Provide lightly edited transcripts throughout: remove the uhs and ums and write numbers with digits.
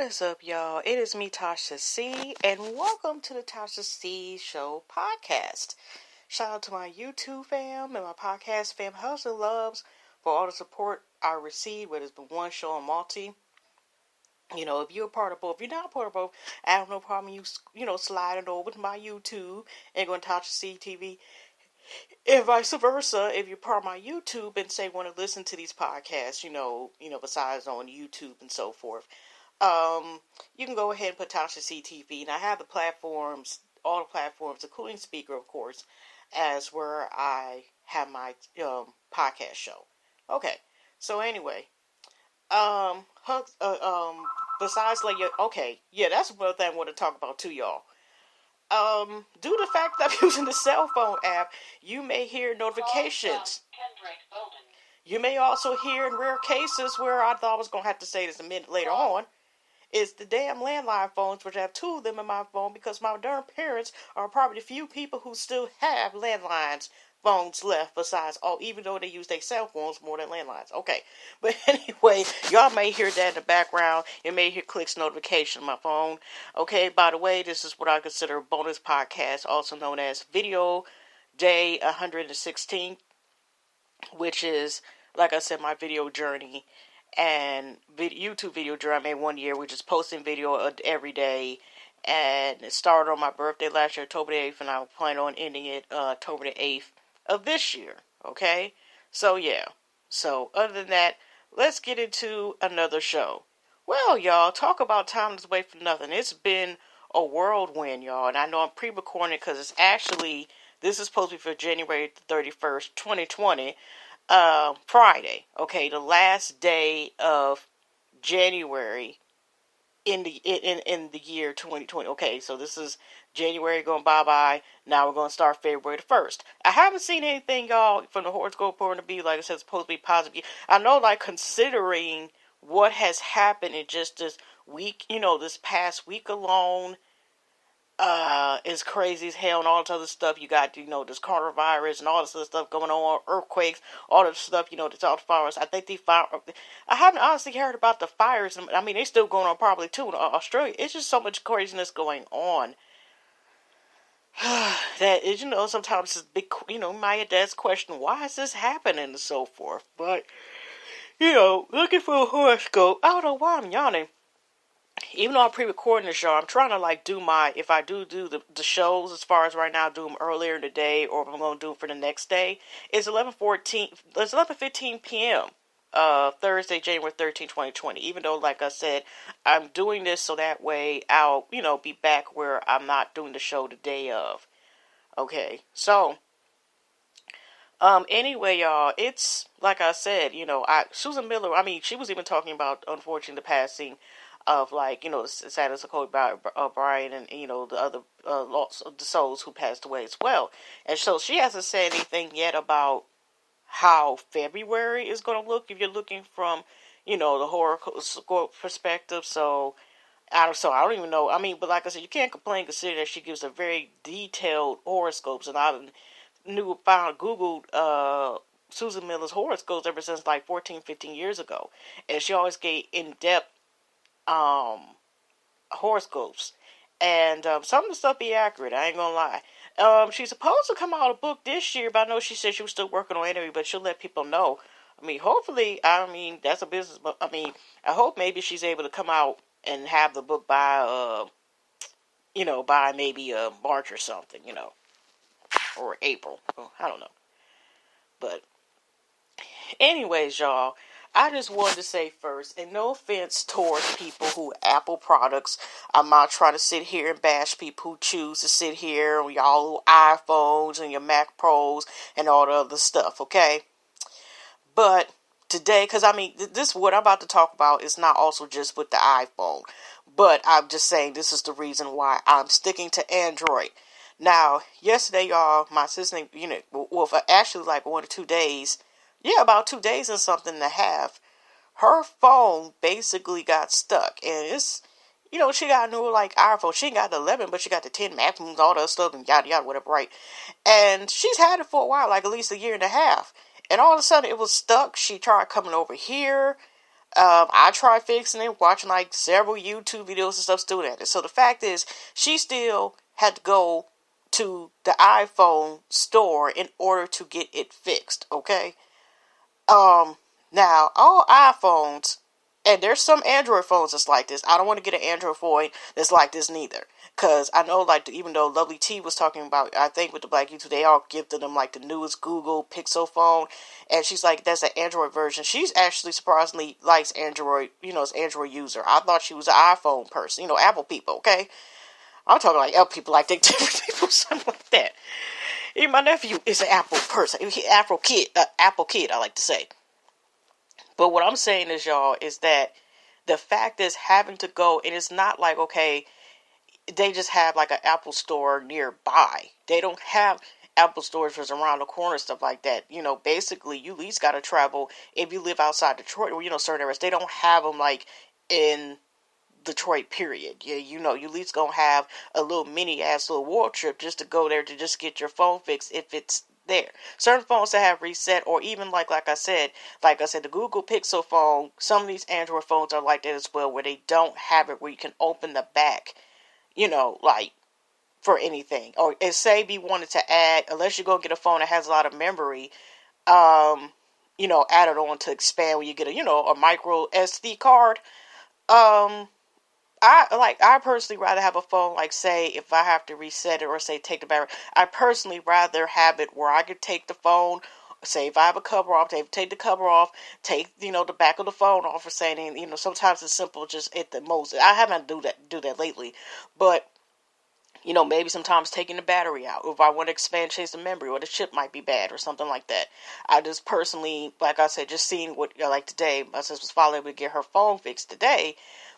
is up, y'all? It is me, Tasha C, and welcome to the Tasha C Show podcast. Shout out to my YouTube fam and my podcast fam, house and loves, for all the support I received, whether it's been one show or multi. You know, if you're a part of both, if you're not a part of both, I have no problem sliding over to my YouTube and going to Tasha C TV, and vice versa. If you're part of my YouTube and say want to listen to these podcasts, besides on YouTube and so forth. You can go ahead and put Tasha CTV, and I have the platforms, all the platforms, including Speaker, of course, as where I have my podcast show. Okay, so anyway, besides that's another thing I want to talk about too, y'all. Due to the fact that I'm using the cell phone app, you may hear notifications. You may also hear, in rare cases where I thought I was going to have to say this a minute later on, is the damn landline phones, which I have two of them in my phone because my darn parents are probably the few people who still have landlines phones left besides even though they use their cell phones more than landlines. Okay, but anyway, y'all may hear that in the background. You may hear clicks notification on my phone. Okay, by the way, this is what I consider a bonus podcast, also known as Video Day 116, which is, like I said, my video journey and YouTube video journey I made 1 year, which is posting video every day. And it started on my birthday last year, October the 8th, and I plan on ending it October the 8th of this year. Okay? So, yeah. So, other than that, let's get into another show. Well, y'all, talk about time that's wait for nothing. It's been a whirlwind, y'all. And I know I'm pre-recording it because it's actually, this is supposed to be for January 31st, 2020. Friday, okay, the last day of January in the year 2020. Okay, so this is January going bye-bye. Now we're going to start February the 1st. I haven't seen anything, y'all, from the horoscope point of view, like I said, it's supposed to be positive. I know, like, considering what has happened in just this week, this past week alone, is crazy as hell, and all this other stuff. You got, this coronavirus and all this other stuff going on, earthquakes, all this stuff, this all the fires. I think I haven't honestly heard about the fires. I mean, they're still going on probably too in Australia. It's just so much craziness going on. That is, sometimes it's big, my dad's question, why is this happening and so forth. But, looking for a horoscope, I don't know why I'm yawning. Even though I'm pre-recording the show, I'm trying to do if I do the shows as far as right now, do them earlier in the day, or if I'm going to do them for the next day. It's 11:15 p.m. Thursday, January 13, 2020. Even though, like I said, I'm doing this so that way I'll, be back where I'm not doing the show the day of. Okay, so, anyway, y'all, it's, like I said, Susan Miller, she was even talking about, unfortunately, the passing of, the sadness of Kobe Bryant and, the other lots of the souls who passed away as well. And so she hasn't said anything yet about how February is going to look if you're looking from, the horoscope perspective. So I don't even know. But like I said, you can't complain considering that she gives a very detailed horoscopes. And I Googled Susan Miller's horoscopes ever since 14, 15 years ago. And she always gave in-depth horoscopes, and some of the stuff be accurate. I ain't gonna lie. She's supposed to come out a book this year, but I know she said she was still working on it, but she'll let people know. Hopefully, that's a business, but I hope maybe she's able to come out and have the book by by maybe March or something, or April. I don't know. But anyways, y'all, I just wanted to say first, and no offense towards people who Apple products. I'm not trying to sit here and bash people who choose to sit here on y'all little iPhones and your Mac Pros and all the other stuff, okay? But today, because this what I'm about to talk about is not also just with the iPhone, but I'm just saying this is the reason why I'm sticking to Android. Now, yesterday, y'all, my assistant, for actually 1 or 2 days. Yeah, about 2 days and something and a half, her phone basically got stuck. And it's, she got a new, iPhone. She ain't got the 11, but she got the 10 Magnums, all that stuff, and yada, yada, whatever, right? And she's had it for a while, at least a year and a half. And all of a sudden, it was stuck. She tried coming over here. I tried fixing it, watching like several YouTube videos and stuff still at it. So the fact is, she still had to go to the iPhone store in order to get it fixed, okay? Now, all iPhones, and there's some Android phones that's like this. I don't want to get an Android phone that's like this neither. Because I know, like, even though Lovely T was talking about, I think with the Black YouTube, they all gifted them, like, the newest Google Pixel phone. And she's like, that's an Android version. She's actually surprisingly likes Android, is an Android user. I thought she was an iPhone person, Apple people, okay? I'm talking like Apple people, like they different people, something like that. Even my nephew is an Apple person. Apple kid, I like to say. But what I'm saying is, y'all, is that the fact is having to go, and it's not like, okay, they just have like an Apple store nearby. They don't have Apple stores just around the corner, stuff like that. Basically, you at least got to travel if you live outside Detroit or, certain areas. They don't have them like in Detroit, period. Yeah, you at least gonna have a little little world trip just to go there to just get your phone fixed if it's there. Certain phones that have reset, or even like I said, the Google Pixel phone, some of these Android phones are like that as well, where they don't have it where you can open the back, like for anything. Or say if you wanted to add, unless you go get a phone that has a lot of memory, add it on to expand when you get a micro SD card. I personally rather have a phone, like, say, if I have to reset it or, say, take the battery, I personally rather have it where I could take the phone, say, if I have a cover off, take the cover off, take, the back of the phone off, or saying, sometimes it's simple, just at the most. I haven't do that lately, but, maybe sometimes taking the battery out, or if I want to expand, change the memory, or the chip might be bad, or something like that. I just personally, like I said, just seeing what, like today, my sister was finally able to get her phone fixed today.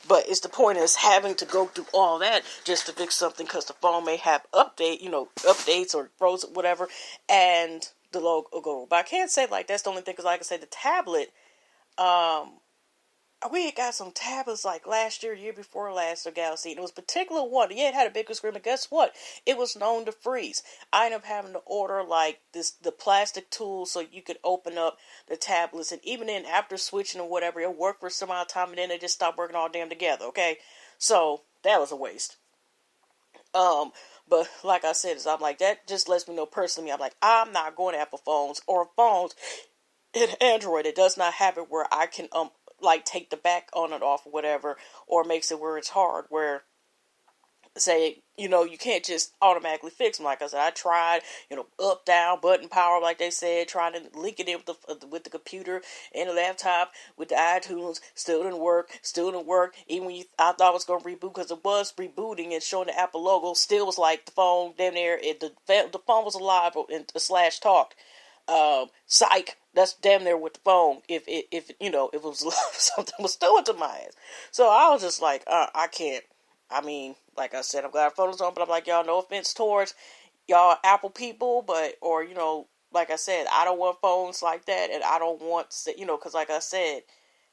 But it's the point is having to go through all that just to fix something because the phone may have updates or frozen, whatever, and the logo go. But I can't say like that's the only thing because, like I said, the tablet, we had got some tablets like last year before last, or Galaxy, and it was a particular one. Yeah, it had a bigger screen, but guess what? It was known to freeze. I ended up having to order like the plastic tool so you could open up the tablets, and even then, after switching or whatever, it worked for some amount of time, and then it just stopped working all damn together. Okay, so that was a waste. But like I said, I'm like, that just lets me know personally, I'm like, I'm not going to Apple phones or phones in Android. It does not have it where I can like take the back on and off or whatever, or makes it where it's hard, where say, you can't just automatically fix them. Like I said, I tried, up, down, button power, like they said, trying to link it in with the computer and the laptop, with the iTunes, still didn't work, even when I thought it was going to reboot, because it was rebooting and showing the Apple logo, still was like the phone, damn near, the phone was alive, and / talked. Psych, that's damn near with the phone, if it was something was doing to my ass. So I was just like, I can't. I mean, like I said, I'm glad photos on, but I'm like, y'all, no offense towards y'all Apple people, but, or, like I said, I don't want phones like that, and I don't want, because like I said,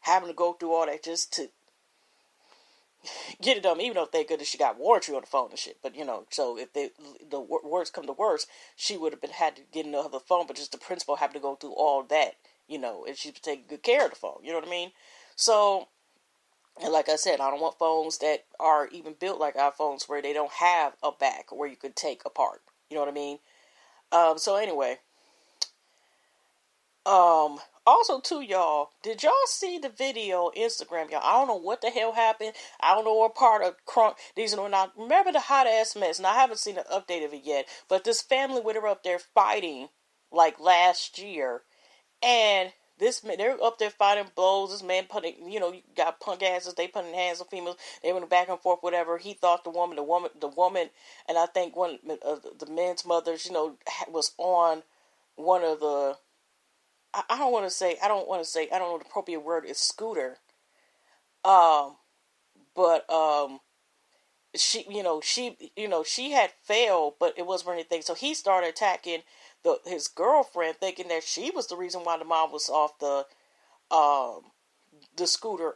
having to go through all that just to get it done, even though thank goodness she got warranty on the phone and shit, but, so if the worst come to worst, she would have had to get another phone, but just the principal having to go through all that, and she's taking good care of the phone, you know what I mean? So, and like I said, I don't want phones that are even built like iPhones where they don't have a back where you could take apart. You know what I mean? So anyway. Also too, y'all, did y'all see the video on Instagram, y'all? I don't know what the hell happened. I don't know what part of these are not. Remember the hot ass mess? And I haven't seen an update of it yet. But this family with her up there fighting like last year, and they're up there fighting blows. This man putting, you got punk asses. They putting hands on females. They went back and forth, whatever. He thought the woman, and I think one of the men's mothers, was on one of the. I don't know the appropriate word is scooter. But she had failed, but it wasn't anything. So he started attacking his girlfriend, thinking that she was the reason why the mom was off the scooter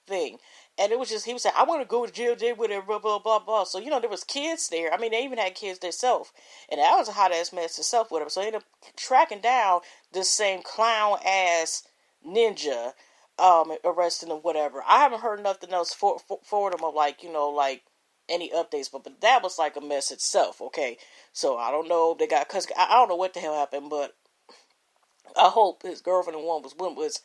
thing. And it was just, he was saying, I want to go to jail with her, blah, blah, blah, blah. So, there was kids there. I mean, they even had kids themselves. And that was a hot-ass mess itself with her. So they ended up tracking down this same clown-ass ninja. arresting them, whatever. I haven't heard nothing else for them of like, like any updates, but that was like a mess itself. Okay, so I don't know if they got, cause I don't know what the hell happened, but I hope his girlfriend and one was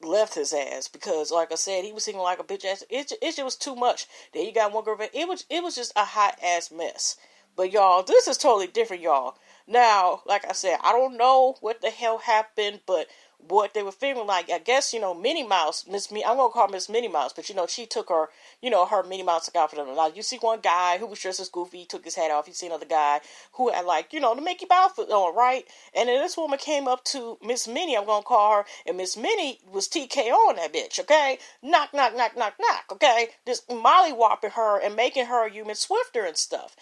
left his ass, because like I said, he was seeming like a bitch ass. It just was too much. Then you got one girlfriend. It was just a hot ass mess. But y'all, this is totally different, y'all. Now, like I said, I don't know what the hell happened, but what they were feeling like, I guess, Minnie Mouse, I'm gonna call her Miss Minnie Mouse, but she took her, her Minnie Mouse outfit on. Now, you see one guy who was dressed as Goofy, he took his hat off. You see another guy who had like, the Mickey Mouse outfit on, right? And then this woman came up to Miss Minnie, I'm gonna call her, and Miss Minnie was T.K.O on that bitch, okay? Knock, knock, knock, knock, knock, okay? Just molly-whopping her and making her a human swifter and stuff,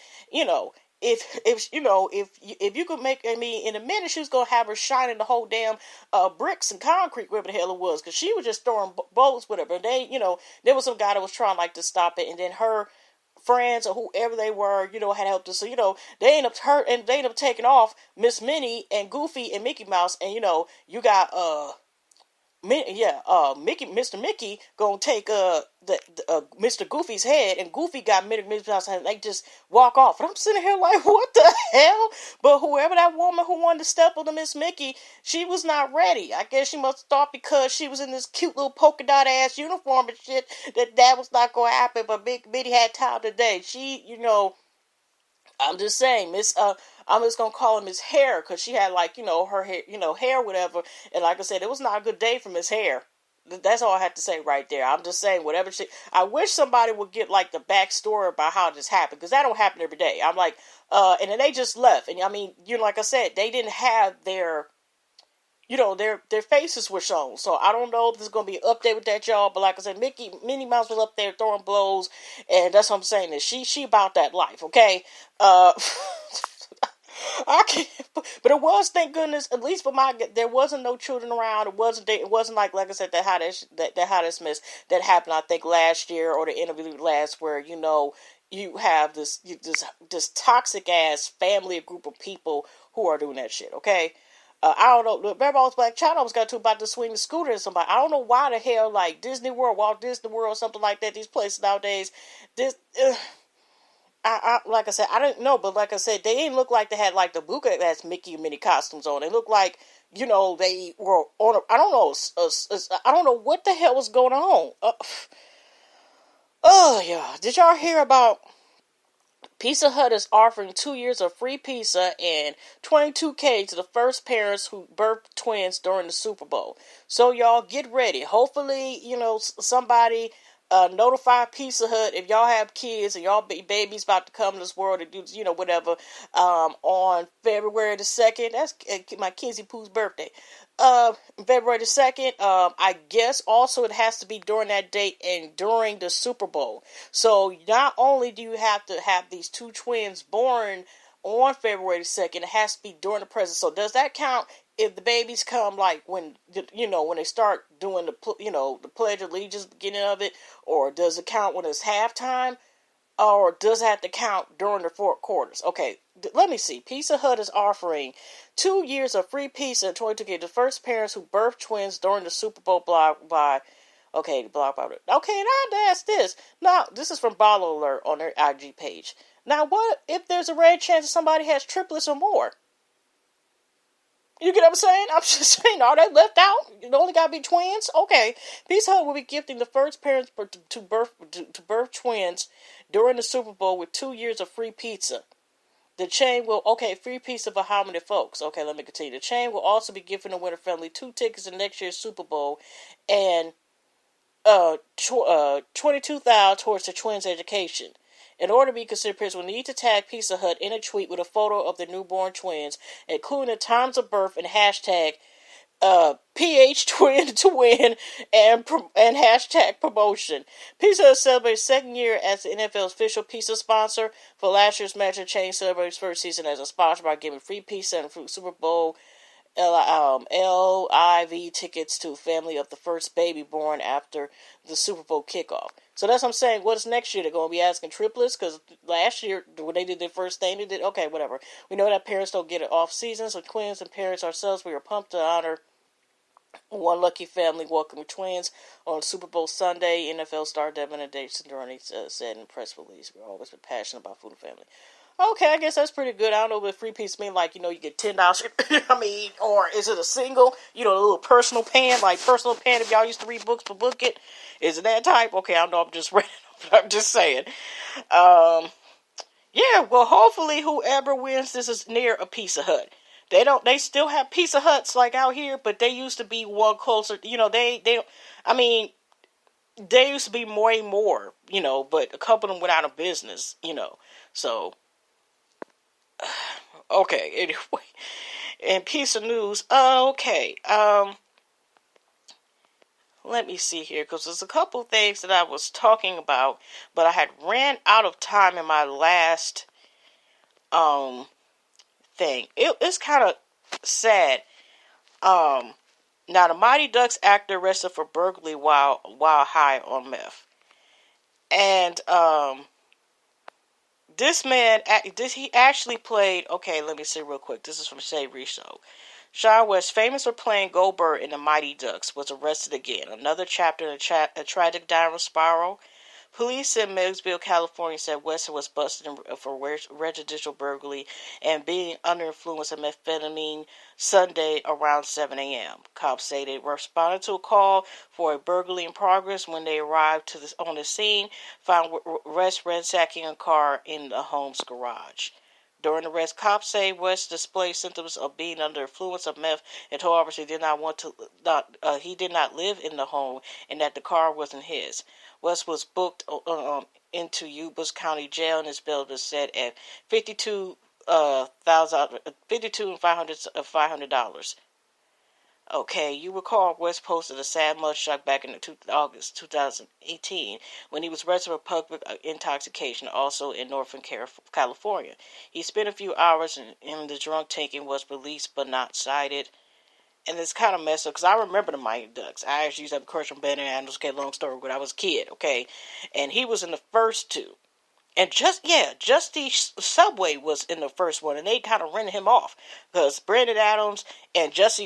if you could make, in a minute she was gonna have her shining the whole damn bricks and concrete, wherever the hell it was, because she was just throwing bolts, whatever. They, there was some guy that was trying like to stop it, and then her friends or whoever they were, had helped us. So they end up taking off Miss Minnie and Goofy and Mickey Mouse, and you got Mr. Mickey gonna take Mr. Goofy's head, and Goofy got Mickey Mouse, and they just walk off. And I'm sitting here like, what the hell? But whoever that woman who wanted to step on the Miss Mickey, she was not ready. I guess she must have thought because she was in this cute little polka dot ass uniform and shit that was not gonna happen. But Big Bitty had time today. She, I'm just saying, I'm just gonna call her Miss Hair, because she had like, her hair, hair, whatever. And like I said, it was not a good day for Miss Hair. That's all I have to say right there. I'm just saying, whatever she, I wish somebody would get like the backstory about how this happened, because that don't happen every day. I'm like, and then they just left. And like I said, they didn't have their, their faces were shown. So I don't know if there's going to be an update with that, y'all. But like I said, Minnie Mouse was up there throwing blows. And that's what I'm saying. Is she about that life, okay? I can't, but it was, thank goodness, at least for there wasn't no children around. It wasn't like I said, that hottest mess that happened, I think, last year, or the interview last, where, you have this toxic ass family, a group of people who are doing that shit, okay? I don't know. Remember, I was Black China. I was got to about to swing the scooter and somebody. I don't know why the hell, like Disney World, Walt Disney World, something like that. These places nowadays, like I said, I don't know, but like I said, they didn't look like they had like the Buka ass Mickey and Minnie costumes on. They looked like, they were on. I don't know. I don't know what the hell was going on. Oh yeah, did y'all hear about? Pizza Hut is offering 2 years of free pizza and $22K to the first parents who birthed twins during the Super Bowl. So y'all get ready. Hopefully, somebody notify Pizza Hut if y'all have kids and y'all babies about to come to this world and do, whatever, on February the 2nd. That's my Kinsey Pooh's birthday. February the 2nd, I guess also it has to be during that date and during the Super Bowl. So not only do you have to have these two twins born on February the 2nd, it has to be during the present. So does that count if the babies come like when they start doing the Pledge of Allegiance, beginning of it, or does it count when it's halftime? Or does it have to count during the four quarters? Okay, let me see. Pizza Hut is offering 2 years of free pizza and $22K to first parents who birthed twins during the Super Bowl block by. Okay, block by. Okay, now that's this. Now, this is from Bottle Alert on their IG page. Now, what if there's a rare chance that somebody has triplets or more? You get what I'm saying? I'm just saying, are they left out? It only got to be twins? Okay. Pizza Hut will be gifting the first parents to birth twins during the Super Bowl with 2 years of free pizza. The chain will, free pizza for how many folks? Okay, let me continue. The chain will also be giving the winner family 2 tickets to next year's Super Bowl and $22,000 towards the twins' education. In order to be considered, parents will need to tag Pizza Hut in a tweet with a photo of the newborn twins, including the times of birth and hashtag PH twin to win and hashtag promotion. Pizza Hut celebrates second year as the NFL's official pizza sponsor. For last year's match, the chain celebrates first season as a sponsor by giving free pizza and Super Bowl LIV tickets to a family of the first baby born after the Super Bowl kickoff. So that's what I'm saying. What is next year? They're going to be asking triplets? Because last year, when they did their first thing, they did, okay, whatever. We know that parents don't get it off season, so twins and parents ourselves, we are pumped to honor One lucky family welcoming twins on Super Bowl Sunday. NFL star Devin and Dave Sidorni said in a press release, "We're always been passionate about food and family." Okay, I guess that's pretty good. I don't know if free piece mean like, you get $10. I mean, or is it a single? A little personal pan, like personal pan. If y'all used to read books for Book It, is it that type? Okay, I know I'm just I'm just saying. Yeah, well, hopefully whoever wins this is near a Pizza Hut. They still have Pizza Huts like out here, but they used to be one closer. I mean, they used to be more and more. But a couple of them went out of business. So okay. Anyway, and piece of news. Okay. Let me see here, because there's a couple things that I was talking about, but I had ran out of time in my last thing. It's kind of sad. Now the Mighty Ducks actor arrested for burglary while high on meth, and this man, he actually played. Okay, let me see real quick. This is from Shay Riso. Sean West, famous for playing Goldberg in The Mighty Ducks, was arrested again. Another chapter in a tragic downward spiral. Police in Millersville, California said West was busted for residential burglary and being under influence of methamphetamine Sunday around 7 a.m. Cops say they responded to a call for a burglary in progress. When they arrived on the scene, found West ransacking a car in the home's garage. During the arrest, cops say West displayed symptoms of being under influence of meth and told officers he did not live in the home and that the car wasn't his. West was booked into Yuba County Jail and his bail is set at $52,500. Okay, you recall West posted a sad mugshot back in August 2018 when he was arrested for public intoxication, also in Northern California. He spent a few hours in the drunk tank and was released but not cited. And it's kind of messed up because I remember the Mighty Ducks. I actually used to have a crush on Ben and Adams. Okay, long story when I was a kid. Okay, and he was in the first two. And Justy Subway was in the first one, and they kind of rented him off because Brandon Adams and Justy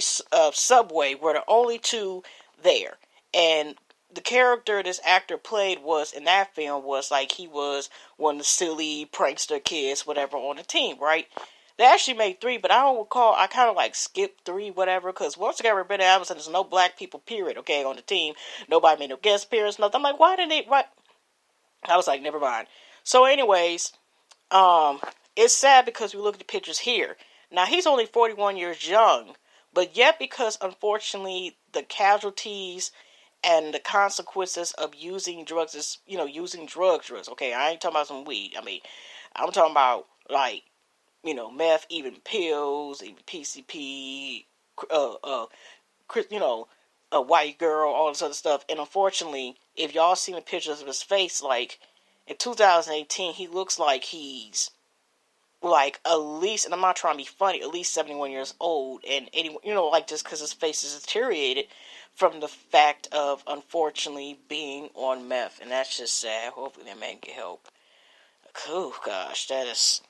Subway were the only two there. And the character this actor played was in that film was like he was one of the silly prankster kids, whatever, on the team, right? They actually made three, but I don't recall. I kind of like skipped three, whatever, because once again, Brandon Adams and there's no black people, period. Okay, on the team, nobody made no guest appearance, nothing. I'm like, why didn't they? What? I was like, never mind. So, anyways, it's sad because we look at the pictures here. Now, he's only 41 years young, but yet because, unfortunately, the casualties and the consequences of using drugs is, using drugs. Okay, I ain't talking about some weed. I mean, I'm talking about, like, meth, even pills, even PCP, a white girl, all this other stuff. And unfortunately, if y'all seen the pictures of his face, like, in 2018, he looks like he's, like, at least, and I'm not trying to be funny, at least 71 years old, and 80, like, just because his face is deteriorated from the fact of, unfortunately, being on meth, and that's just sad. Hopefully that man get help. Oh, gosh, that is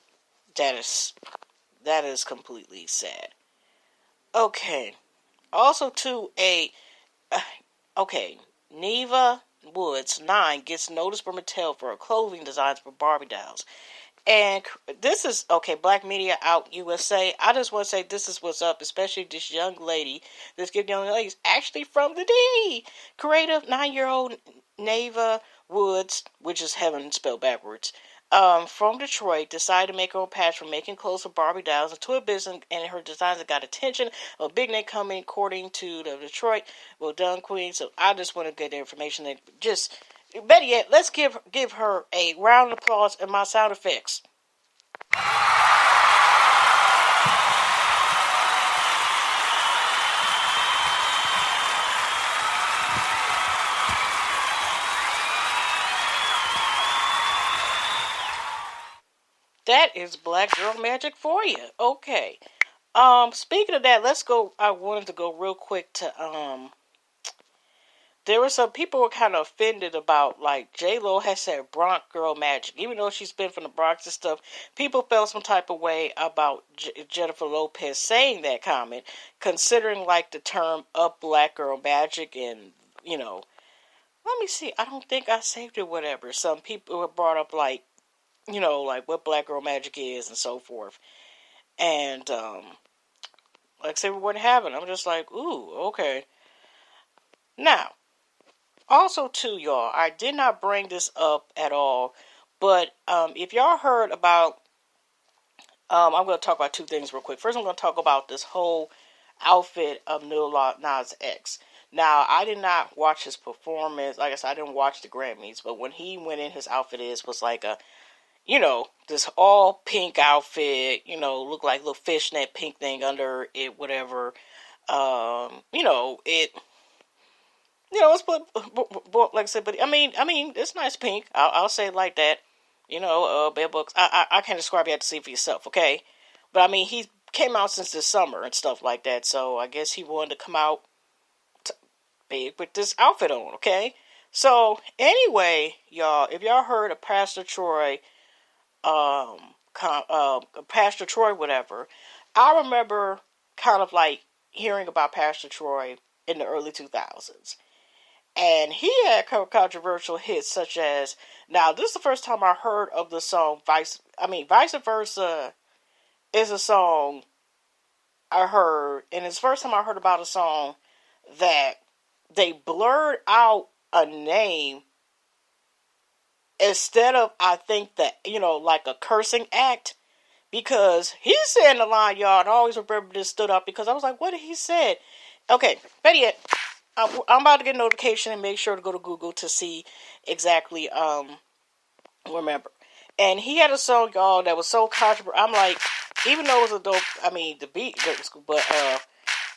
completely sad. Okay. Also, Neva Woods, 9, gets noticed from Mattel for her clothing designs for Barbie dolls. And this is, Black Media Out USA. I just want to say this is what's up, especially this young lady. This young lady is actually from the D. Creative 9-year-old Neva Woods, which is heaven spelled backwards, from Detroit, decided to make her own patch from making clothes for Barbie dolls into a business, and her designs got attention. A big name coming, according to the Detroit. Well done, Queen. So I just want to get the information that just, better yet, let's give her a round of applause and my sound effects. That is Black Girl Magic for you. Okay. Speaking of that, let's go. I wanted to go real quick to there were some people who were kind of offended about, like, J-Lo has said Bronx girl magic. Even though she's been from the Bronx and stuff, people felt some type of way about Jennifer Lopez saying that comment, considering, like, the term up black girl magic and, let me see, I don't think I saved it, whatever. Some people have brought up, like, like what black girl magic is and so forth. And, like I said, we weren't having it. I'm just like, ooh, okay. Now, also, too, y'all, I did not bring this up at all, but if y'all heard about, I'm going to talk about two things real quick. First, I'm going to talk about this whole outfit of Lil Nas X. Now, I did not watch his performance. Like I said, I didn't watch the Grammys, but when he went in, his outfit was like a, this all pink outfit, looked like a little fishnet pink thing under it, whatever. It's like I said, but I mean, it's nice pink. I'll say it like that. Bed Bugs. I can't describe it. You have to see for yourself, okay? But I mean, he came out since this summer and stuff like that, so I guess he wanted to come out big with this outfit on, okay? So anyway, y'all, if y'all heard of Pastor Troy, whatever, I remember kind of like hearing about Pastor Troy in the early 2000s. And he had controversial hits such as, now this is the first time I heard of the song Vice Versa is a song I heard, and it's the first time I heard about a song that they blurred out a name instead of, I think, that, like a cursing act, because he said in the line, y'all, and I always remember this stood up because I was like, what did he say? Okay, better yet, I'm about to get a notification and make sure to go to Google to see exactly, remember. And he had a song, y'all, that was so controversial. I'm like, even though it was a dope, the beat was cool, but,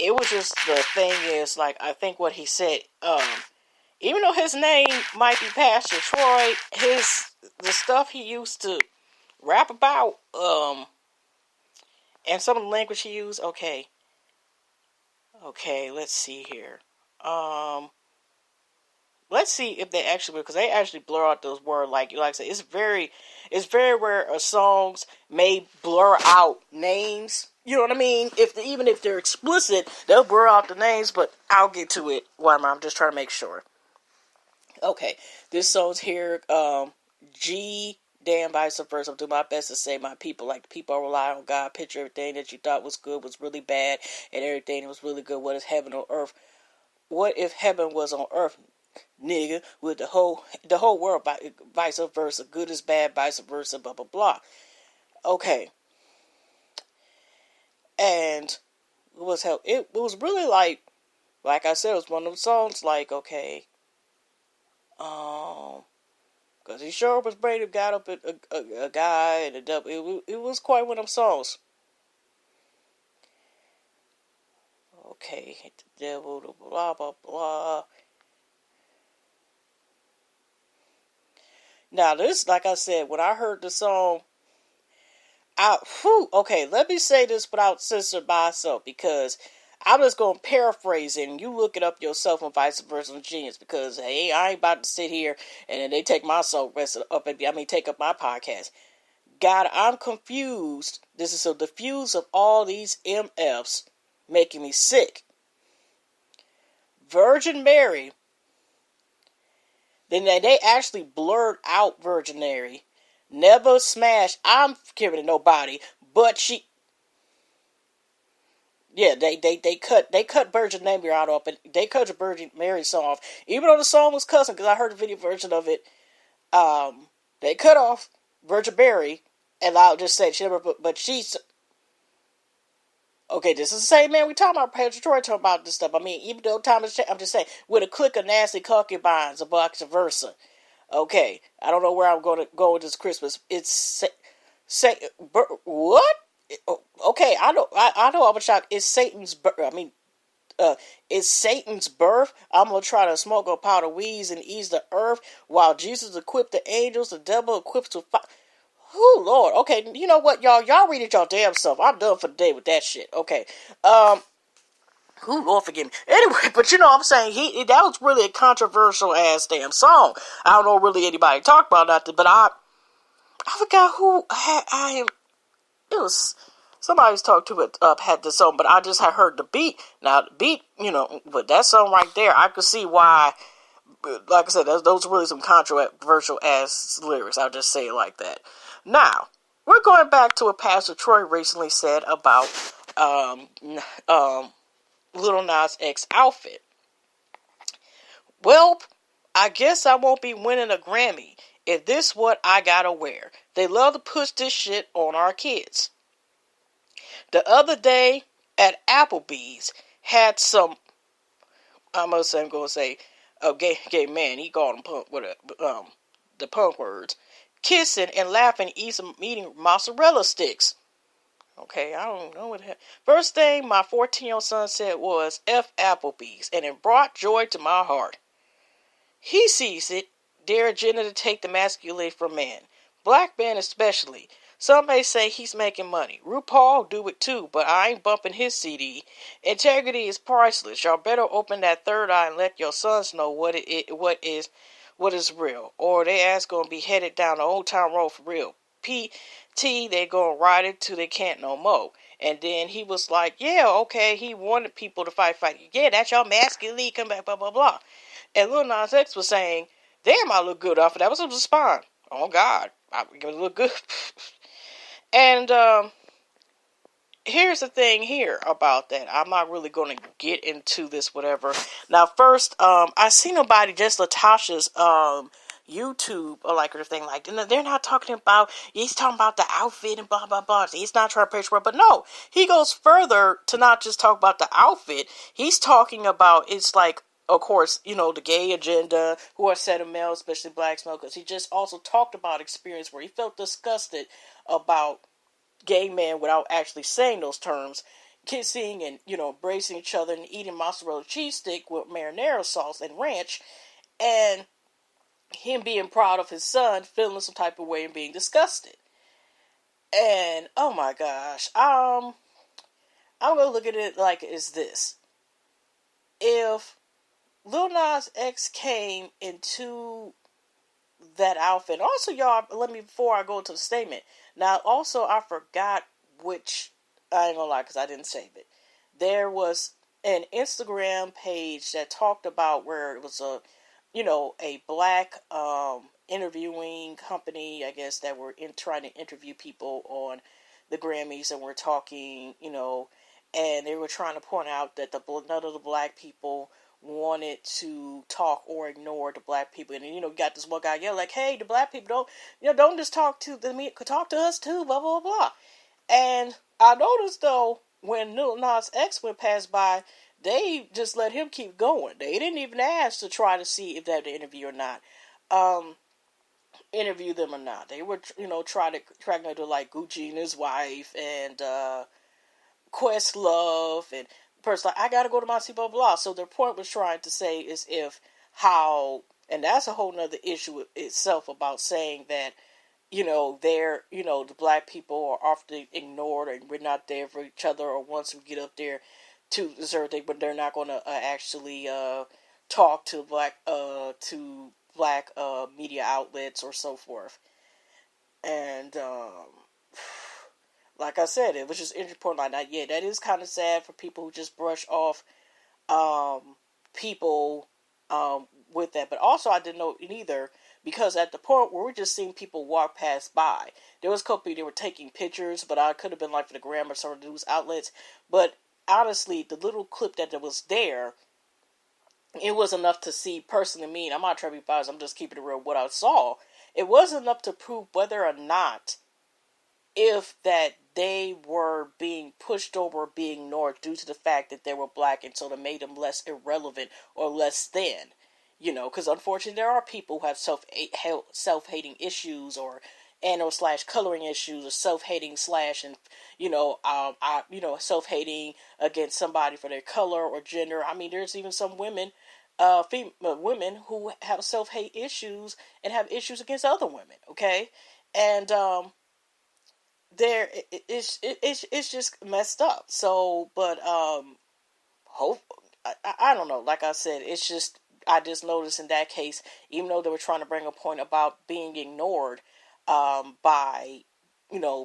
it was just, the thing is, like, I think what he said, even though his name might be Pastor Troy, the stuff he used to rap about, and some of the language he used, okay, let's see here. Let's see if they actually, because they actually blur out those words. Like I said, it's very rare songs may blur out names. You know what I mean? Even if they're explicit, they'll blur out the names. But I'll get to it. I'm just trying to make sure. Okay, this song's here. Damn, vice versa. I'm doing my best to say my people. Like the people rely on God. Picture everything that you thought was good was really bad, and everything that was really good. What is heaven on earth? What if heaven was on earth, nigga? With the whole world, vice versa. Good is bad, vice versa. Blah blah blah. Okay. And it was really like I said, it was one of those songs. Like, okay, because he sure was brave. Got up a guy and a double. It was quite one of them songs. Okay, hit the devil, blah, blah, blah. Now, this, like I said, when I heard the song, okay, let me say this without censoring myself, because I'm just going to paraphrase it, and you look it up yourself on Vice Versa Genius, because, hey, I ain't about to sit here, and then they take my song, take up my podcast. God, I'm confused. This is so diffuse of all these MFs, making me sick. Virgin Mary. Then they actually blurred out Virgin Mary. Never smashed. I'm giving it nobody, but she. Yeah, they cut Virgin Mary out of it. They cut the Virgin Mary song off, even though the song was cussing. Because I heard the video version of it. They cut off Virgin Mary, and I'll just say she never. But she's. Okay, this is the same man we talking about. Pastor Troy talking about this stuff. Even though time has changed, I'm just saying, with a clique of nasty concubines, or vice versa. Okay, I don't know where I'm going to go with this Christmas. It's what? Okay, I know. I'm shocked. It's Satan's birth. It's Satan's birth. I'm gonna try to smoke a pot of weeds and ease the earth while Jesus equipped the angels. The devil equipped to fight. Oh, Lord. Okay, you know what, y'all? Y'all read it y'all damn self. I'm done for the day with that shit. Okay. Who, Lord forgive me. Anyway, but you know what I'm saying, that was really a controversial ass damn song. I don't know really anybody talk about that, but I forgot who it was somebody's talked to it had the song, but I just had heard the beat. Now the beat, but that song right there, I could see why. Like I said, those are really some controversial ass lyrics. I'll just say it like that. Now we're going back to what Pastor Troy recently said about Lil Nas X outfit. Well, I guess I won't be winning a Grammy if this what I gotta wear. They love to push this shit on our kids. The other day at Applebee's had some, I'm going to say, a gay man. He called him punk with the punk words, kissing and laughing, eating mozzarella sticks. Okay, I don't know what happened. First thing my 14-year-old son said was F Applebee's, and it brought joy to my heart. He sees it, their agenda to take the masculinity from man, black men especially. Some may say he's making money. RuPaul do it too, but I ain't bumping his CD. Integrity is priceless. Y'all better open that third eye and let your sons know what is real, or they ass gonna be headed down the Old Town Road for real. PT, they gonna ride it till they can't no more. And then he was like, yeah, okay, he wanted people to fight. Yeah, that's your masculinity, come back, blah, blah, blah. And Lil Nas X was saying, damn, I look good off of that. What's up with spine? Oh, God, I look good. And here's the thing here about that. I'm not really going to get into this, whatever. Now, first, I see nobody, just Latasha's YouTube or like or thing like that. They're not talking about, he's talking about the outfit and blah, blah, blah. He's not trying to picture it, but no, he goes further to not just talk about the outfit. He's talking about, it's like, of course, the gay agenda, who are set of males, especially black smokers. He just also talked about experience where he felt disgusted about gay men without actually saying those terms, kissing and, embracing each other and eating mozzarella cheese stick with marinara sauce and ranch, and him being proud of his son, feeling some type of way and being disgusted. And, oh my gosh, I'm going to look at it like is this. If Lil Nas X came into that outfit. Also, y'all, before I go to the statement. Now, also, I forgot which, I ain't gonna lie, because I didn't save it. There was an Instagram page that talked about where it was a black, interviewing company, I guess, that were trying to interview people on the Grammys, and we're talking, and they were trying to point out that none of the black people wanted to talk or ignore the black people, and got this one guy yell like, "Hey, the black people don't just talk to me, could talk to us too, blah blah blah." And I noticed though when Lil Nas X went past by, they just let him keep going. They didn't even ask to try to see if they had to interview or not, interview them or not. They would try to like Gucci and his wife and Questlove and person like, I gotta go to my blah blah. So their point was trying to say is how, and that's a whole nother issue itself about saying that they're the black people are often ignored and we're not there for each other, or once we get up there to deserve it, but they're not going to actually talk to black media outlets or so forth. And like I said, it was just important like that. Yeah, that is kind of sad for people who just brush off people with that. But also, I didn't know either, because at the point where we're just seeing people walk past by, there was a couple people that were taking pictures, but I could have been like for the gram or some of the news outlets. But honestly, the little clip that was there, it was enough to see personally me. I'm not trying to be biased. I'm just keeping it real. What I saw, it wasn't enough to prove whether or not if that they were being pushed over or being ignored due to the fact that they were black, and so that made them less irrelevant or less than, because unfortunately there are people who have self-hating issues or /coloring issues, or self-hating and self-hating against somebody for their color or gender. I mean, there's even some women, women who have self-hate issues and have issues against other women. Okay, and it's just messed up. So, but hope, I don't know. Like I said, it's just, I just noticed in that case, even though they were trying to bring a point about being ignored by,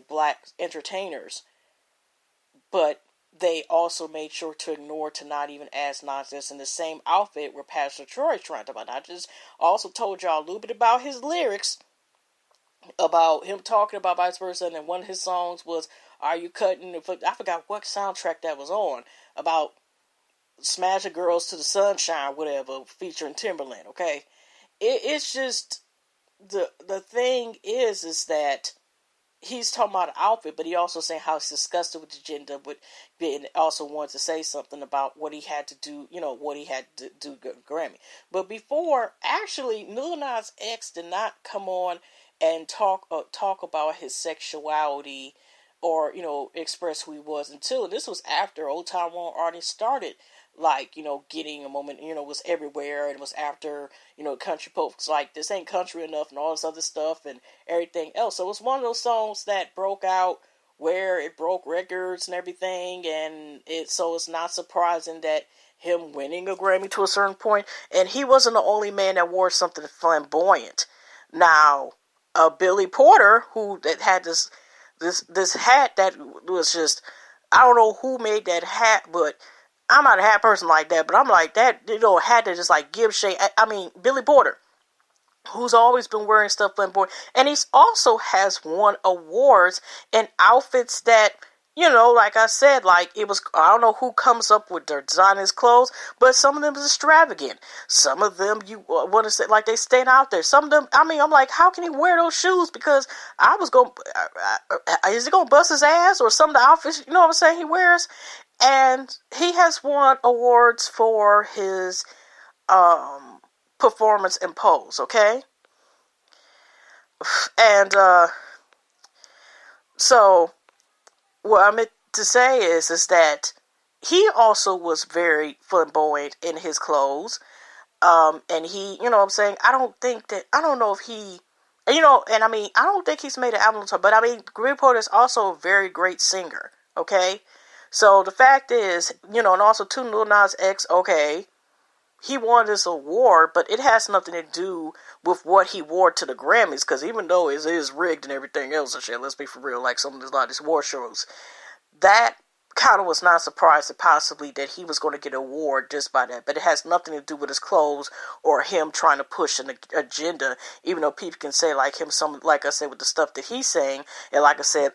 black entertainers, but they also made sure to ignore, to not even ask nonsense in the same outfit where Pastor Troy's trying to about. I just also told y'all a little bit about his lyrics, about him talking about vice versa, and then one of his songs was "Are You Cutting?" I forgot what soundtrack that was on, about smashing girls to the sunshine, whatever, featuring Timberland. Okay, it's just the thing is that he's talking about an outfit, but he also saying how he's disgusted with the gender, but being also wanted to say something about what he had to do, what he had to do to Grammy. But before, actually, Lil Nas X did not come on and talk about his sexuality or, express who he was until this was after Old Town Road already started, like, getting a moment, was everywhere, and it was after, country folks like, this ain't country enough, and all this other stuff, and everything else. So it was one of those songs that broke out where it broke records and everything, and it's not surprising that him winning a Grammy to a certain point, and he wasn't the only man that wore something flamboyant. Now, Billy Porter, who that had this hat that was just, I don't know who made that hat, but I'm not a hat person like that, but I'm like that, hat that just like gives shade. I mean, Billy Porter, who's always been wearing stuff flamboyant, and he's also has won awards in outfits that, like I said, like it was, I don't know who comes up with their design his clothes, but some of them is extravagant. Some of them you want to say like they stand out there. Some of them, I mean, I'm like, how can he wear those shoes? Because I was going, is he going to bust his ass, or some of the outfits, you know what I'm saying, he wears? And he has won awards for his performance in Pose, okay? And so what I meant to say is that he also was very flamboyant in his clothes. And he, you know what I'm saying? I don't know if he, and I mean, I don't think he's made an album, but I mean, Billy Porter is also a very great singer, okay? So the fact is, and also too, Lil Nas X, okay, he won this award, but it has nothing to do with what he wore to the Grammys, because even though it is rigged and everything else and shit, let's be for real, like some of these, a lot of these award shows, that kind of was not surprised that possibly that he was going to get an award just by that, but it has nothing to do with his clothes or him trying to push an agenda, even though people can say like him, some, like I said, with the stuff that he's saying, and like I said,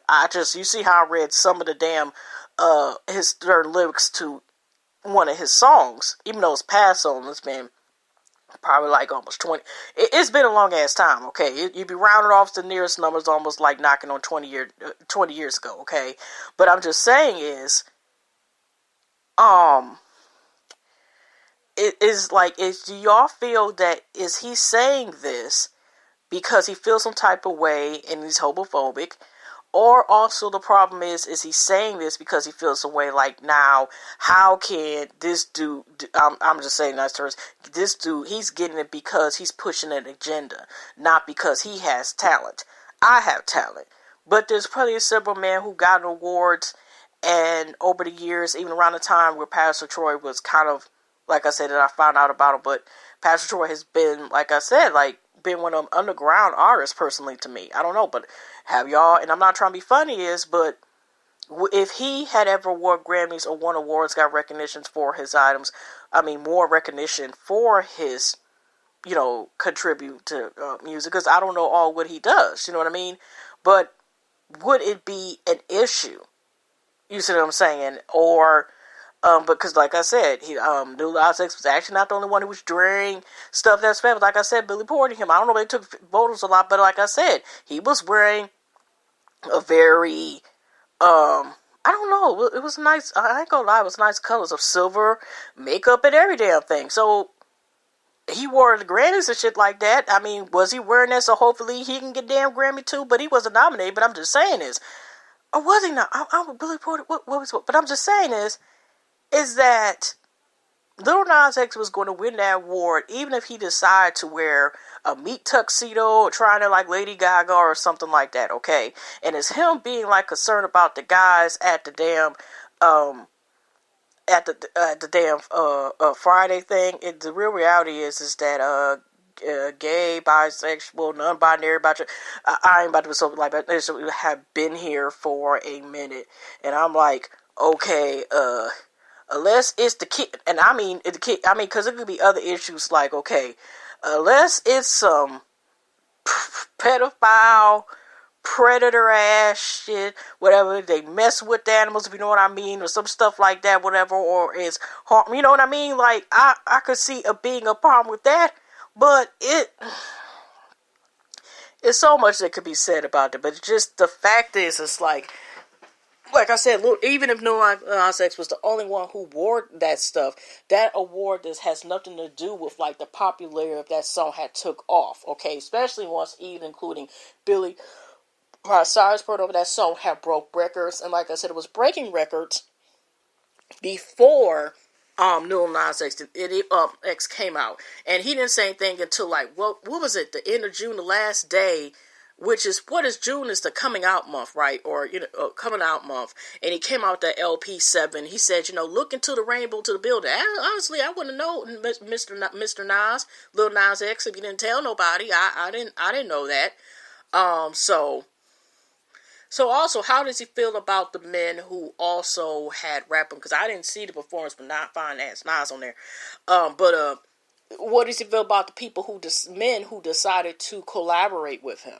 you see how I read some of the damn his lyrics to one of his songs, even though it's past songs. It's been probably like almost 20. It's been a long ass time, okay? You'd be rounding off the nearest numbers, almost like knocking on 20 years ago, okay? But I'm just saying is, it is like, do y'all feel that, is he saying this because he feels some type of way and he's homophobic? Or also the problem is he saying this because he feels some way like, now, how can this dude, I'm just saying nice terms, this dude, he's getting it because he's pushing an agenda, not because he has talent. I have talent. But there's probably several men who got awards, and over the years, even around the time where Pastor Troy was kind of, like I said, that I found out about him, but Pastor Troy has been, like I said, like, been one of them underground artists personally to me. I don't know, but have y'all, and I'm not trying to be funny, but if he had ever won Grammys or won awards, got recognitions for his items, I mean, more recognition for his, contribute to music, because I don't know all what he does, you know what I mean? But would it be an issue? You see what I'm saying? Or because like I said, Lil Nas X was actually not the only one who was wearing stuff that's famous. Like I said, Billy Porter, him, I don't know if they took photos a lot, but like I said, he was wearing a very, I don't know, it was nice, I ain't gonna lie, it was nice colors of silver, makeup, and every damn thing. So, he wore the Grammys and shit like that. I mean, was he wearing that so hopefully he can get damn Grammy too? But he wasn't nominated, but I'm just saying is, or was he not? I Billy Porter, what was what? But I'm just saying is that Lil Nas X was going to win that award even if he decided to wear a meat tuxedo or trying to like Lady Gaga or something like that, okay? And it's him being like concerned about the guys at the damn at the damn Friday thing. The real reality is that gay, bisexual, non-binary, I ain't about to be so like, but they have been here for a minute, and I'm like, okay, unless it's the kid, and I mean the kid, I mean, because it could be other issues like, okay, unless it's some pedophile, predator ass shit, whatever, they mess with the animals, if you know what I mean, or some stuff like that, whatever, or it's harm, you know what I mean, like, I could see being a problem with that, but it's so much that could be said about it, but just the fact is, it's like I said, look, even if No Nas X was the only one who wore that stuff, that award has nothing to do with like the popularity of that song had took off, okay? Especially once even including Billy Cyrus part over that song had broke records, and like I said, it was breaking records before Lil Nas X X came out, and he didn't say anything until like what was it, the end of June, the last day, which is what is June is the coming out month, right? Or coming out month, and he came out that LP7. He said, look into the rainbow to the building. Honestly, I wouldn't know, Mr. Nas, Lil Nas X, if you didn't tell nobody. I didn't know that. So also, how does he feel about the men who also had rapping? Because I didn't see the performance, but not find as Nas on there. But what does he feel about the people men who decided to collaborate with him?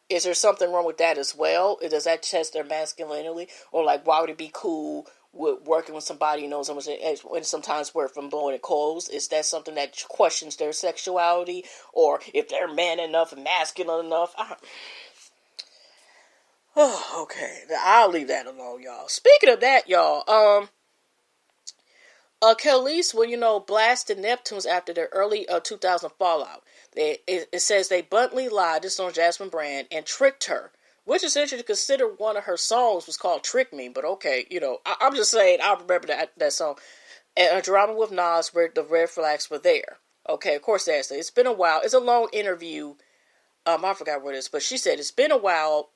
Is there something wrong with that as well? Does that test their masculinity? Or like, why would it be cool with working with somebody and sometimes work from blowing at clothes? Is that something that questions their sexuality? Or if they're man enough and masculine enough? Okay, I'll leave that alone, y'all. Speaking of that, y'all, Kelis, blasted Neptunes after their early 2000 fallout. It says they bluntly lied, this on Jasmine Brand, and tricked her, which is interesting to consider one of her songs was called Trick Me, but okay, I'm just saying, I remember that song. And a drama with Nas where the red flags were there. Okay, of course that's it. It's been a while. It's a long interview. I forgot what it is, but she said it's been a while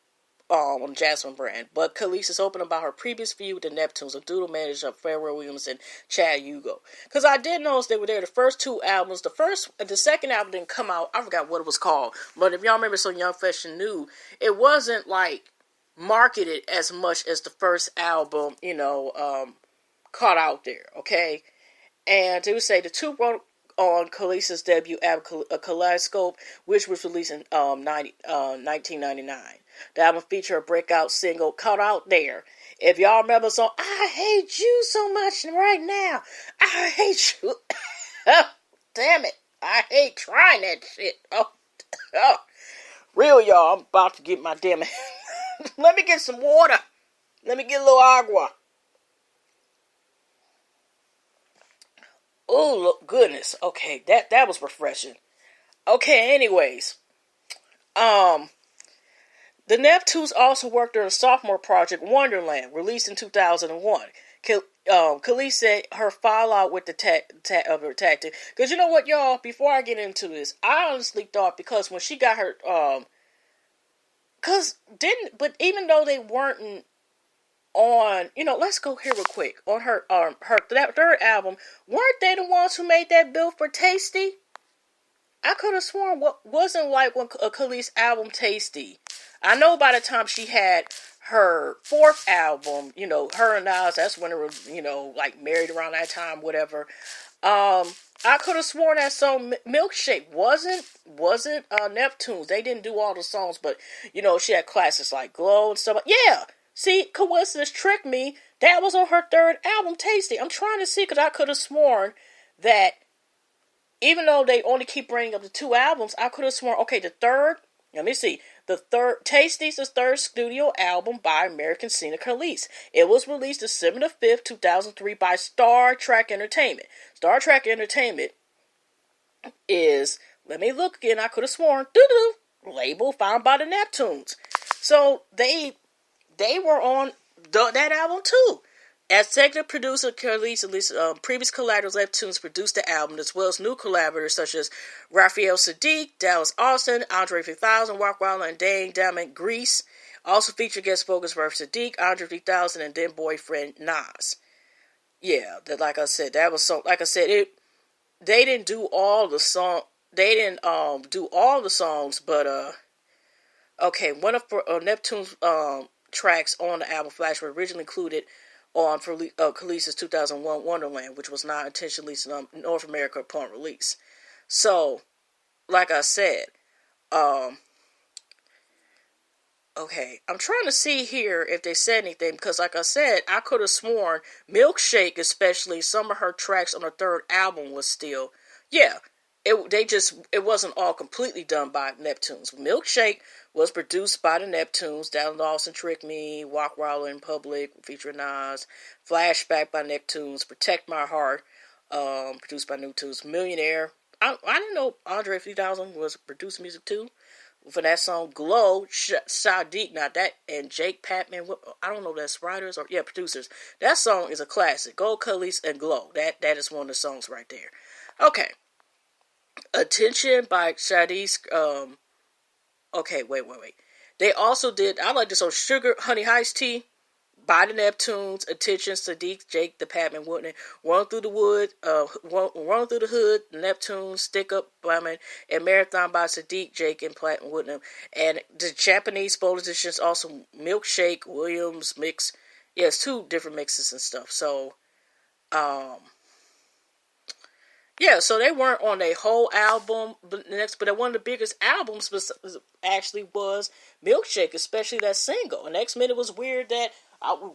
on Jasmine Brand, but Kelis is open about her previous feud with the Neptunes, a doodle manager of Pharell Williams and Chad Hugo. Because I did notice they were there the first two albums. The second album didn't come out. I forgot what it was called, but if y'all remember, so Young Fresh and New, it wasn't like marketed as much as the first album, caught out there. Okay, and they would say the two wrote on Kelis's debut album, Kaleidoscope, which was released in 1999. The album featured a breakout single, Caught Out There. If y'all remember the song, I hate you so much right now. I hate you. Damn it. I hate trying that shit. Oh. Real, y'all. I'm about to get my damn... Let me get some water. Let me get a little agua. Oh, look, goodness. Okay, that was refreshing. Okay, anyways. The Neptunes also worked on a sophomore project, Wonderland, released in 2001. Kelis said her fallout with the tactic. Because you know what, y'all? Before I get into this, I honestly thought because when she got her, but even though they weren't on, let's go here real quick on her third album, weren't they the ones who made that bill for Tasty? I could have sworn wasn't like when Kelis' album Tasty. I know by the time she had her fourth album, her and Nas, that's when they were, like married around that time, whatever. I could have sworn that song Milkshake wasn't Neptunes. They didn't do all the songs, but she had classics like Glow and stuff. Yeah, see, coincidence tricked me. That was on her third album, Tasty. I'm trying to see because I could have sworn that even though they only keep bringing up the two albums, I could have sworn, okay, the third. Let me see. The third, Tasty's the third studio album by American singer Kelis. It was released December 5th, 2003 by Star Trek Entertainment. Star Trek Entertainment is, let me look again, I could have sworn, label found by the Neptunes. So they were on that album too. As executive producer, Kelis previous collaborators Neptunes produced the album, as well as new collaborators such as Raphael Sadiq, Dallas Austin, Andre 3000, Walk Wild, and Dane Damon Grease. Also featured guest vocals Raphael Sadiq, Andre 3000, and then boyfriend Nas. yeah, that like I said, that was so. Like I said, it they didn't do all the song. They didn't do all the songs, but okay, one of Neptune's tracks on the album Flash were originally included on for Kelis' 2001 Wonderland, which was not intentionally released in North America upon release. So, like I said, um, okay, I'm trying to see here if they said anything because, like I said, I could have sworn Milkshake, especially some of her tracks on her third album, was still, yeah. It wasn't all completely done by Neptunes. Milkshake was produced by the Neptunes. Down Lost and Trick Me, Walk Wild in Public featuring Nas, Flashback by Neptunes, Protect My Heart, produced by Neptunes, Millionaire. I didn't know Andre 3000 was producing music too for that song. Glow, Sadiq, not that, and Jake Patman. I don't know if that's writers or producers. That song is a classic. Gold Kelis and Glow. That is one of the songs right there. Okay. Attention by Shadi's. Okay, wait. They also did. I like this on Sugar Honey Iced Tea by the Neptunes. Attention, Sadiq, Jake, the Patman Woodman. Run Through the Wood. Run Through the Hood. Neptunes. Stick Up Blyman, and Marathon by Sadiq, Jake, and Patman Woodman. And the Japanese bonus editions also Milkshake Williams mix. Yes, two different mixes and stuff. So, yeah, so they weren't on a whole album, but one of the biggest albums actually was Milkshake, especially that single. And next minute was weird that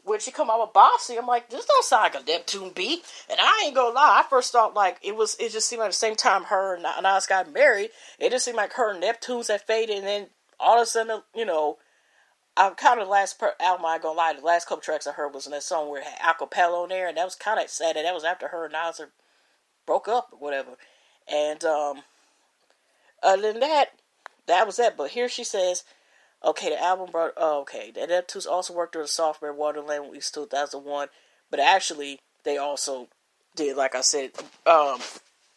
when she come out with Bossy, I'm like, this don't sound like a Neptune beat. And I ain't gonna lie, I first thought like it just seemed like the same time her and Nas got married, it just seemed like her and Neptunes had faded, and then all of a sudden, I kind of the last album, I ain't gonna lie, the last couple tracks I heard was in that song where it had acapella on there, and that was kind of sad that was after her and Nas broke up or whatever. And other than that, that was it. But here she says, okay, the album brought, okay, the Neptunes also worked on the software Wonderland released 2001, but actually they also did, like I said,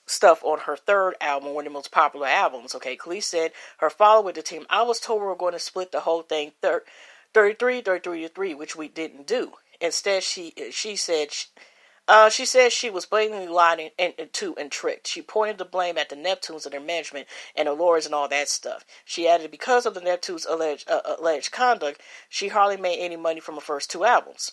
stuff on her third album, one of the most popular albums. Okay, Kelis said her follow with the team, I was told we were going to split the whole thing 33-3, which we didn't do. Instead, she said she was blatantly lied to and tricked. She pointed the blame at the Neptunes and their management and the lawyers and all that stuff. She added because of the Neptunes' alleged conduct, she hardly made any money from her first two albums.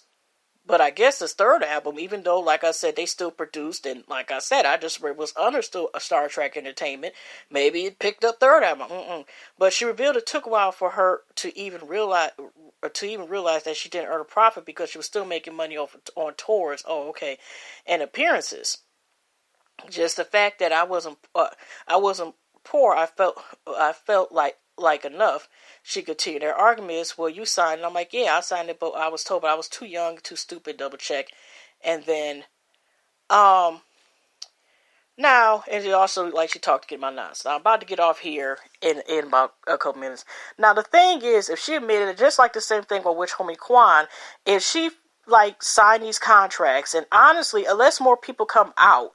But I guess this third album, even though, like I said, they still produced, and like I said, I just was under Star Trek Entertainment, maybe it picked up third album. But she revealed it took a while for her to even realize that she didn't earn a profit because she was still making money on tours. Oh, okay, and appearances. Just the fact that I wasn't poor, I felt like enough. She continued. Their argument is, well, you signed. And I'm like, yeah, I signed it, but I was told, but I was too young, too stupid, double check. And then, now, and she also, like, she talked to get my nuts. Now, I'm about to get off here in about a couple minutes. Now, the thing is, if she admitted it, just like the same thing with Witch Homie Quan, if she, like, signed these contracts, and honestly, unless more people come out,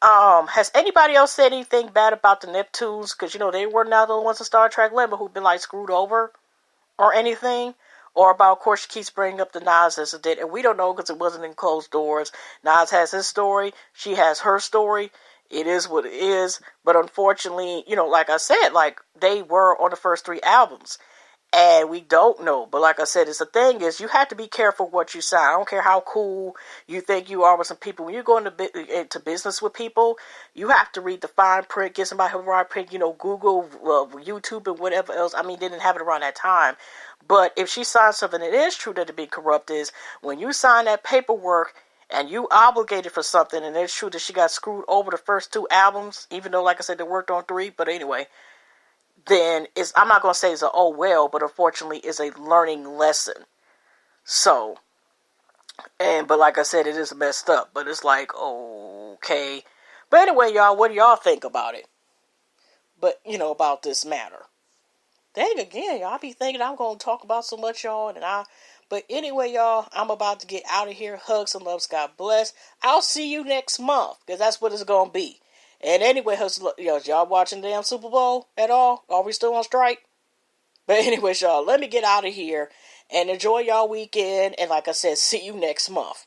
has anybody else said anything bad about the Neptunes? Because, they were now the ones in Star Trek Limbo who've been, like, screwed over or anything. Or about, of course, she keeps bringing up the Nas incident. And we don't know because it wasn't in closed doors. Nas has his story. She has her story. It is what it is. But unfortunately, like I said, like, they were on the first three albums. And we don't know. But like I said, the thing is, you have to be careful what you sign. I don't care how cool you think you are with some people. When you go into business with people, you have to read the fine print, get somebody who write print, Google, YouTube, and whatever else. I mean, they didn't have it around that time. But if she signed something that is true that it be corrupt, is when you sign that paperwork and you obligated for something, and it's true that she got screwed over the first two albums, even though, like I said, they worked on three. But anyway, then I'm not going to say it's a oh well, but unfortunately it's a learning lesson. So, but like I said, it is messed up, but it's like, okay. But anyway, y'all, what do y'all think about it? But, about this matter. Dang, again, y'all, I be thinking I'm going to talk about so much, y'all, but anyway, y'all, I'm about to get out of here. Hugs and loves, God bless. I'll see you next month, because that's what it's going to be. And anyway, y'all watching the damn Super Bowl at all? Are we still on strike? But anyway, y'all, let me get out of here and enjoy y'all weekend. And like I said, see you next month.